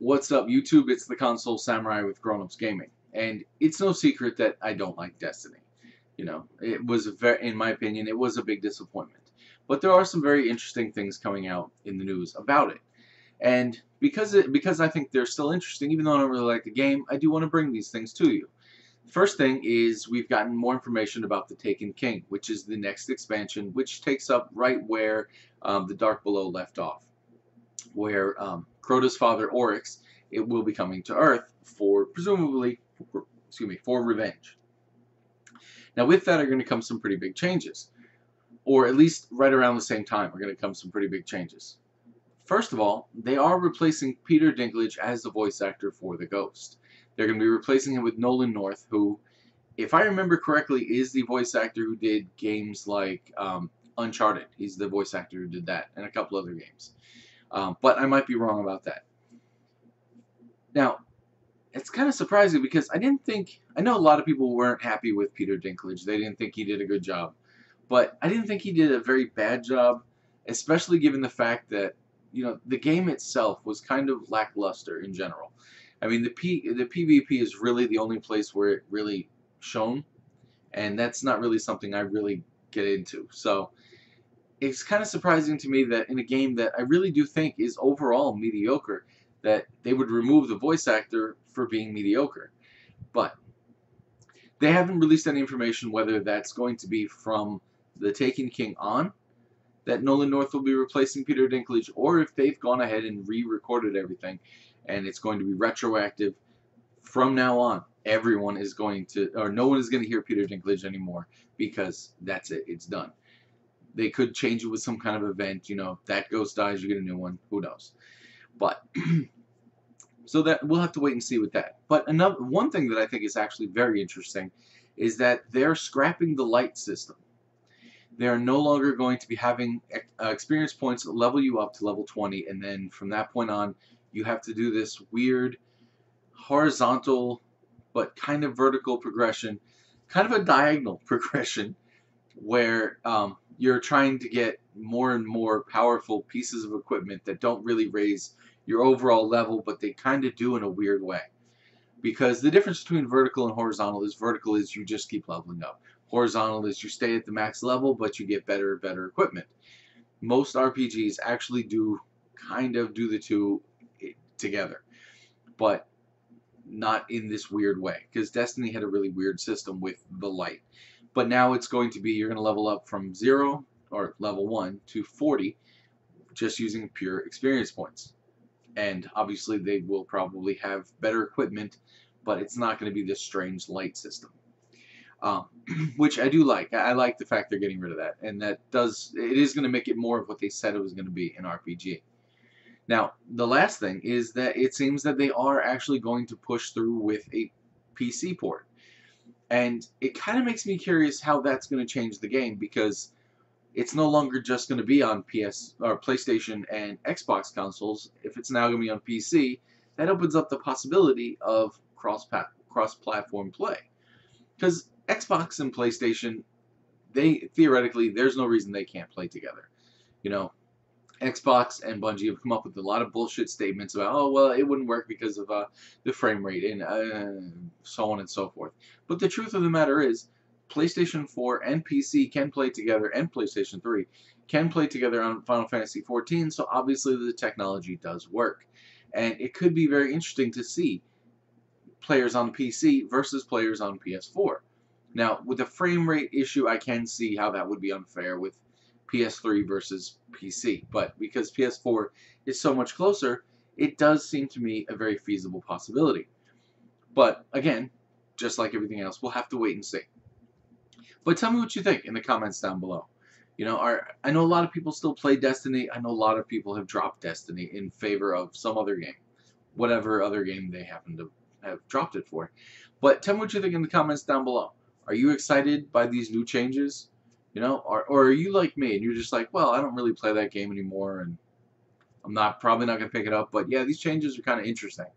What's up, YouTube? It's the Console Samurai with Grown Ups Gaming, and it's no secret that I don't like Destiny. It was in my opinion, it was a big disappointment. But there are some very interesting things coming out in the news about it, and because I think they're still interesting, even though I don't really like the game, I do want to bring these things to you. First thing is we've gotten more information about the Taken King, which is the next expansion, which takes up right where the Dark Below left off, where Crota's father Oryx, it will be coming to Earth for presumably, for revenge. Now, with that are going to come some pretty big changes, or at least right around the same time are going to come some pretty big changes. First of all, they are replacing Peter Dinklage as the voice actor for the Ghost. They're going to be replacing him with Nolan North, who, if I remember correctly, is the voice actor who did games like Uncharted. He's the voice actor who did that, and a couple other games. But I might be wrong about that. Now, it's kind of surprising because I know a lot of people weren't happy with Peter Dinklage. They didn't think he did a good job. But I didn't think he did a very bad job, especially given the fact that, the game itself was kind of lackluster in general. I mean, the PvP is really the only place where it really shone, and that's not really something I really get into. So it's kind of surprising to me that in a game that I really do think is overall mediocre, that they would remove the voice actor for being mediocre. But they haven't released any information whether that's going to be from the Taken King on, that Nolan North will be replacing Peter Dinklage, or if they've gone ahead and re-recorded everything and it's going to be retroactive from now on. Everyone is going to, or no one is going to hear Peter Dinklage anymore because that's it, it's done. They could change it with some kind of event, that ghost dies, you get a new one, who knows. But so that we'll have to wait and see with that. But one thing that I think is actually very interesting is that they're scrapping the light system. They're no longer going to be having experience points that level you up to level 20, and then from that point on, you have to do this weird horizontal but kind of vertical progression, kind of a diagonal progression, where you're trying to get more and more powerful pieces of equipment that don't really raise your overall level, but they kind of do in a weird way. Because the difference between vertical and horizontal is you just keep leveling up. Horizontal is you stay at the max level, but you get better and better equipment. Most RPGs actually do kind of do the two together, but not in this weird way, because Destiny had a really weird system with the light. But now it's going to be, you're going to level up from 0, or level 1, to 40, just using pure experience points. And obviously they will probably have better equipment, but it's not going to be this strange light system. Which I do like. I like the fact they're getting rid of that. And it is going to make it more of what they said it was going to be in RPG. Now, the last thing is that it seems that they are actually going to push through with a PC port. And it kind of makes me curious how that's going to change the game, because it's no longer just going to be on PlayStation and Xbox consoles. If it's now going to be on PC, that opens up the possibility of cross-platform play. Because Xbox and PlayStation, theoretically, there's no reason they can't play together. Xbox and Bungie have come up with a lot of bullshit statements about, oh, well, it wouldn't work because of the frame rate and so on and so forth. But the truth of the matter is, PlayStation 4 and PC can play together, and PlayStation 3 can play together on Final Fantasy XIV, so obviously the technology does work. And it could be very interesting to see players on PC versus players on PS4. Now, with the frame rate issue, I can see how that would be unfair with PS3 versus PC, but because PS4 is so much closer, it does seem to me a very feasible possibility. But again, just like everything else, we'll have to wait and see. But tell me what you think in the comments down below. I know a lot of people still play Destiny. I know a lot of people have dropped Destiny in favor of some other game, whatever other game they happen to have dropped it for. But tell me what you think in the comments down below. Are you excited by these new changes? Or are you like me and you're just like, well, I don't really play that game anymore, and I'm probably not going to pick it up, but yeah, these changes are kind of interesting.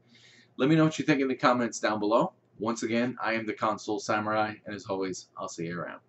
Let me know what you think in the comments down below. Once again, I am the Console Samurai, and as always, I'll see you around.